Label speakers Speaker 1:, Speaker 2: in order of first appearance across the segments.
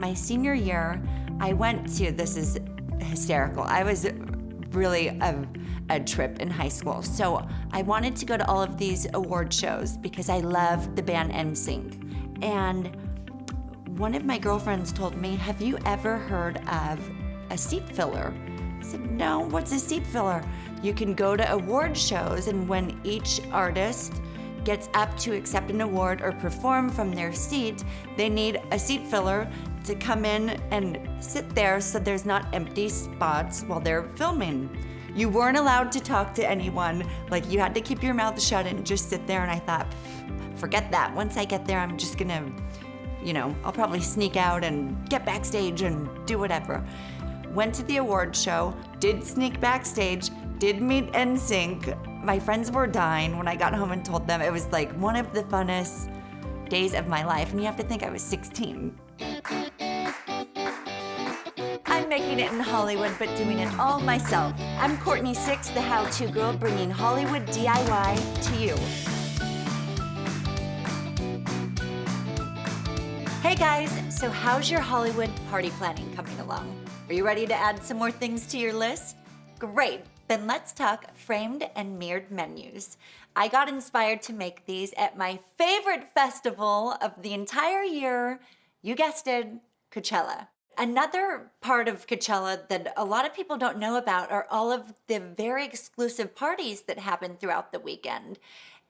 Speaker 1: my senior year, I went to, this is hysterical, I was really a trip in high school. So I wanted to go to all of these award shows because I loved the band NSYNC. And one of my girlfriends told me, have you ever heard of a seat filler? I said, no, what's a seat filler? You can go to award shows, and when each artist gets up to accept an award or perform from their seat, they need a seat filler to come in and sit there so there's not empty spots while they're filming. You weren't allowed to talk to anyone. Like, you had to keep your mouth shut and just sit there. And I thought, forget that. Once I get there, I'm just gonna, I'll probably sneak out and get backstage and do whatever. Went to the award show, did sneak backstage, did meet NSYNC. My friends were dying when I got home and told them. It was like one of the funnest days of my life. And you have to think I was 16. I'm making it in Hollywood, but doing it all myself. I'm Courtney 6, the how-to girl, bringing Hollywood DIY to you. Hey guys, so how's your Hollywood party planning coming along? Are you ready to add some more things to your list? Great, then let's talk framed and mirrored menus. I got inspired to make these at my favorite festival of the entire year. You guessed it, Coachella. Another part of Coachella that a lot of people don't know about are all of the very exclusive parties that happen throughout the weekend.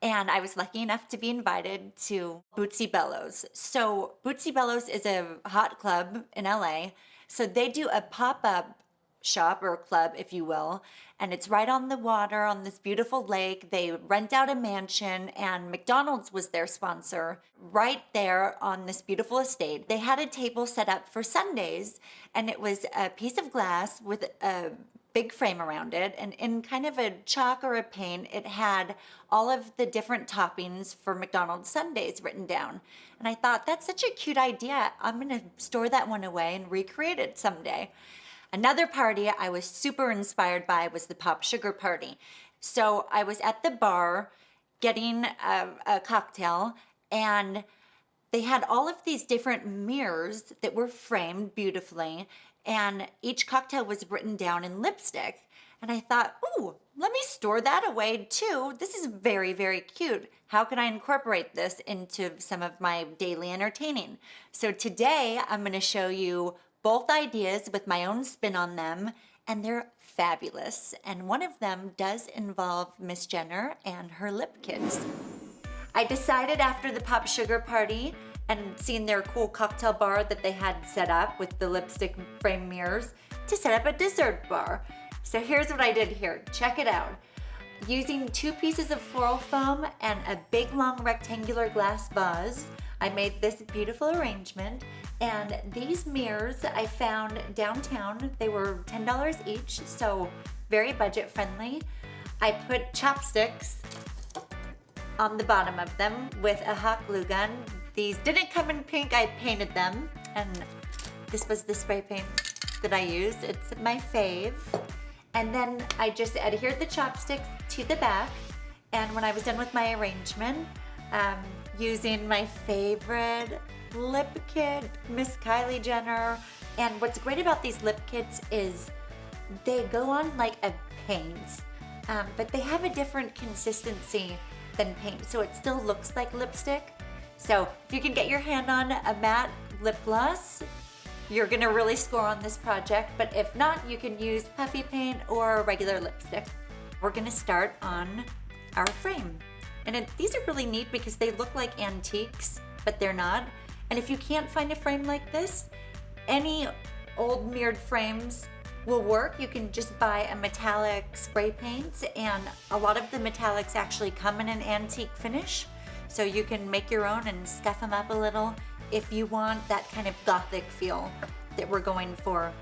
Speaker 1: And I was lucky enough to be invited to Bootsy Bellows. So Bootsy Bellows is a hot club in LA. So they do a pop-up shop or club, if you will, and it's right on the water on this beautiful lake. They rent out a mansion, and McDonald's was their sponsor right there on this beautiful estate. They had a table set up for Sundays, and it was a piece of glass with a big frame around it, and in kind of a chalk or a paint, it had all of the different toppings for McDonald's Sundays written down. And I thought, that's such a cute idea. I'm gonna store that one away and recreate it someday. Another party I was super inspired by was the PopSugar party. So I was at the bar getting a cocktail, and they had all of these different mirrors that were framed beautifully, and each cocktail was written down in lipstick. And I thought, ooh, let me store that away too. This is very, very cute. How can I incorporate this into some of my daily entertaining? So today I'm gonna show you both ideas with my own spin on them, and they're fabulous. And one of them does involve Miss Jenner and her lip kits. I decided after the PopSugar party and seeing their cool cocktail bar that they had set up with the lipstick frame mirrors to set up a dessert bar. So here's what I did here. Check it out. Using 2 pieces of floral foam and a big long rectangular glass vase, I made this beautiful arrangement. And these mirrors I found downtown. They were $10 each, so very budget friendly. I put chopsticks on the bottom of them with a hot glue gun. These didn't come in pink, I painted them. And this was the spray paint that I used. It's my fave. And then I just adhered the chopsticks to the back. And when I was done with my arrangement, using my favorite lip kit, Miss Kylie Jenner. And what's great about these lip kits is they go on like a paint, but they have a different consistency than paint, so it still looks like lipstick. So if you can get your hand on a matte lip gloss, you're gonna really score on this project. But if not, you can use puffy paint or regular lipstick. We're gonna start on our frame. And these are really neat because they look like antiques, but they're not. And if you can't find a frame like this, any old mirrored frames will work. You can just buy a metallic spray paint, and a lot of the metallics actually come in an antique finish. So you can make your own and scuff them up a little if you want that kind of gothic feel that we're going for.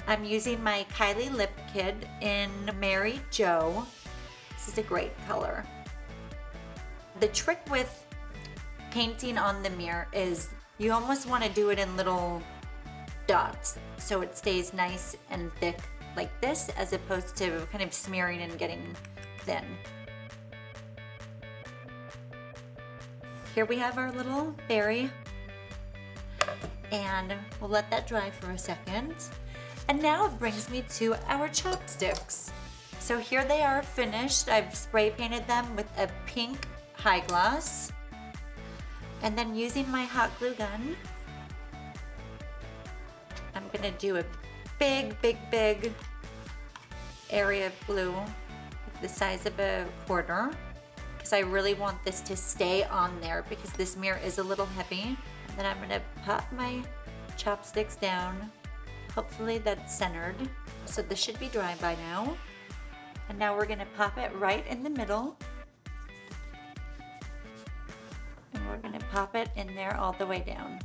Speaker 1: I'm using my Kylie lip kit in Mary Jo. This is a great color. The trick with painting on the mirror is you almost want to do it in little dots so it stays nice and thick like this, as opposed to kind of smearing and getting thin. Here we have our little berry. And we'll let that dry for a second. And now it brings me to our chopsticks. So here they are finished. I've spray painted them with a pink high gloss. And then using my hot glue gun, I'm gonna do a big area of glue the size of a quarter, because I really want this to stay on there because this mirror is a little heavy. And then I'm gonna pop my chopsticks down. Hopefully that's centered. So this should be dry by now. And now we're gonna pop it right in the middle. And we're gonna pop it in there all the way down.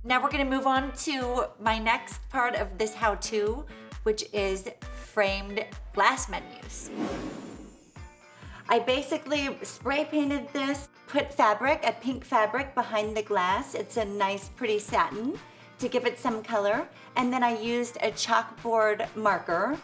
Speaker 1: Now we're gonna move on to my next part of this how-to, which is framed glass menus. I basically spray painted this, put fabric, a pink fabric behind the glass. It's a nice pretty satin to give it some color. And then I used a chalkboard marker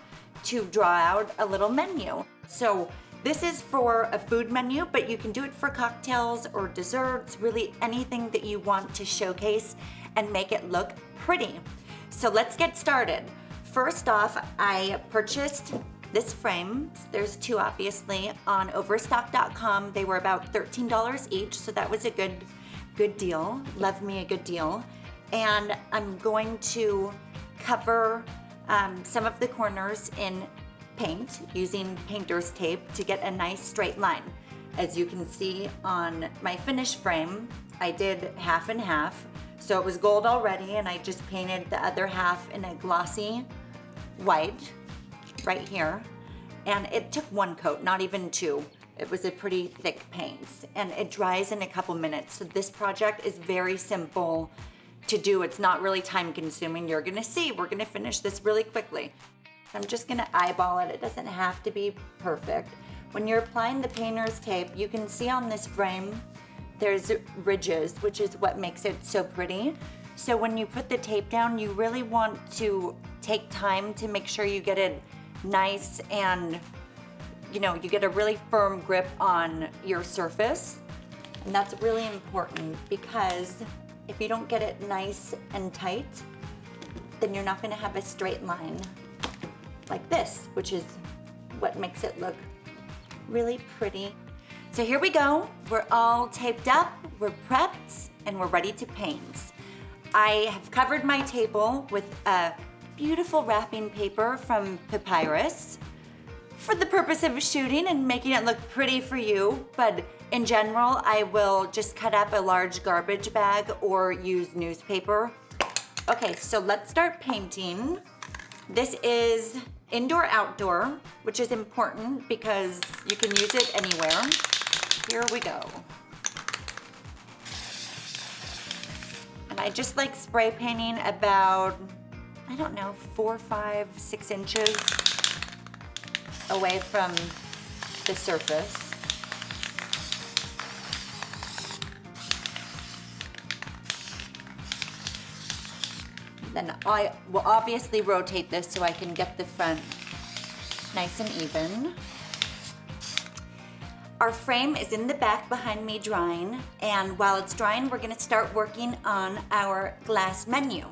Speaker 1: to draw out a little menu. So this is for a food menu, but you can do it for cocktails or desserts, really anything that you want to showcase and make it look pretty. So let's get started. First off, I purchased this frame. There's two obviously on Overstock.com. They were about $13 each, so that was a good deal. Love me a good deal. And I'm going to cover some of the corners in paint using painter's tape to get a nice straight line. As you can see on my finished frame, I did half and half. So it was gold already, and I just painted the other half in a glossy white right here. And it took one coat, not even two. It was a pretty thick paint, and it dries in a couple minutes. So this project is very simple to do. It's not really time consuming. You're gonna see, we're gonna finish this really quickly. I'm just gonna eyeball it. It doesn't have to be perfect. When you're applying the painter's tape, you can see on this frame, there's ridges, which is what makes it so pretty. So when you put the tape down, you really want to take time to make sure you get it nice and you get a really firm grip on your surface. And that's really important, because if you don't get it nice and tight, then you're not gonna have a straight line like this, which is what makes it look really pretty. So here we go. We're all taped up, we're prepped, and we're ready to paint. I have covered my table with a beautiful wrapping paper from Papyrus for the purpose of shooting and making it look pretty for you. But in general, I will just cut up a large garbage bag or use newspaper. Okay, so let's start painting. This is indoor-outdoor, which is important because you can use it anywhere. Here we go. And I just like spray painting about, I don't know, 4, 5, 6 inches away from the surface. Then I will obviously rotate this so I can get the front nice and even. Our frame is in the back behind me drying, and while it's drying, we're gonna start working on our glass menu.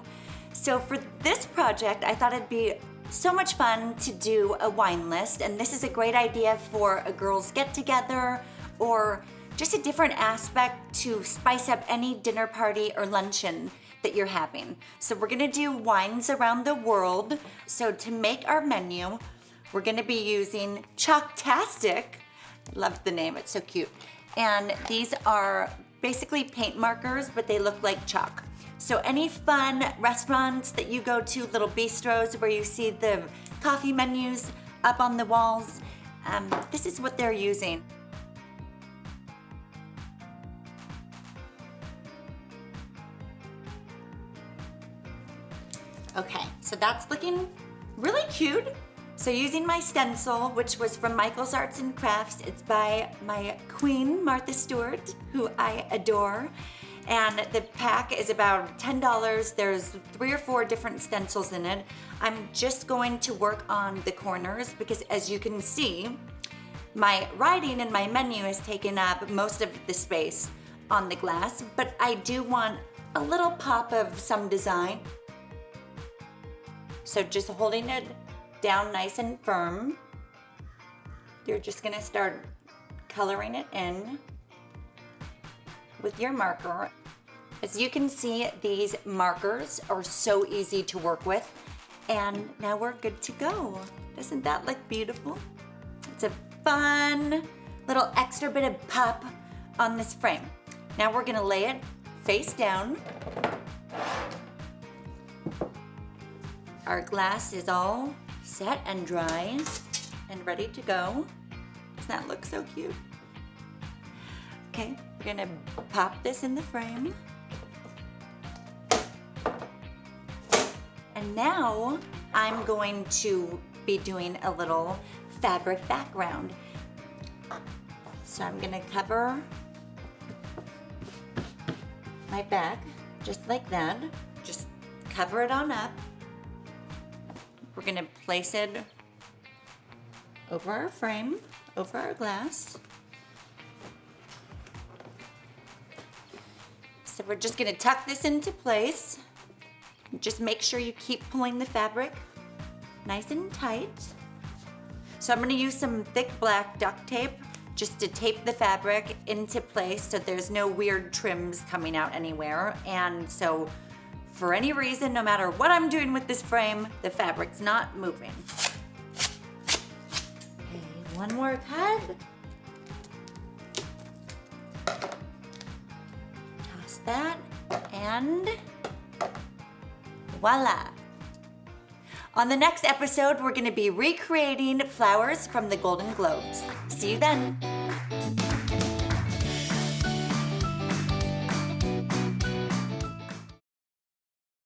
Speaker 1: So for this project, I thought it'd be so much fun to do a wine list, and this is a great idea for a girls' get-together or just a different aspect to spice up any dinner party or luncheon that you're having. So we're gonna do wines around the world. So to make our menu, we're gonna be using Chalktastic. Love the name, it's so cute. And these are basically paint markers, but they look like chalk. So any fun restaurants that you go to, little bistros where you see the coffee menus up on the walls, this is what they're using. Okay, so that's looking really cute. So using my stencil, which was from Michael's Arts and Crafts, it's by my queen, Martha Stewart, who I adore. And the pack is about $10. There's 3 or 4 different stencils in it. I'm just going to work on the corners because, as you can see, my writing and my menu has taken up most of the space on the glass, but I do want a little pop of some design. So just holding it down nice and firm, you're just gonna start coloring it in with your marker. As you can see, these markers are so easy to work with, and now we're good to go. Doesn't that look beautiful? It's a fun little extra bit of pop on this frame. Now we're gonna lay it face down. Our glass is all set and dry and ready to go. Doesn't that look so cute? Okay, we're gonna pop this in the frame. And now I'm going to be doing a little fabric background. So I'm gonna cover my bag just like that. Just cover it on up. We're gonna place it over our frame, over our glass. So we're just gonna tuck this into place. Just make sure you keep pulling the fabric nice and tight. So I'm gonna use some thick black duct tape just to tape the fabric into place so there's no weird trims coming out anywhere. And so for any reason, no matter what I'm doing with this frame, the fabric's not moving. Okay, one more cut. Toss that, and voila. On the next episode, we're gonna be recreating flowers from the Golden Globes. See you then.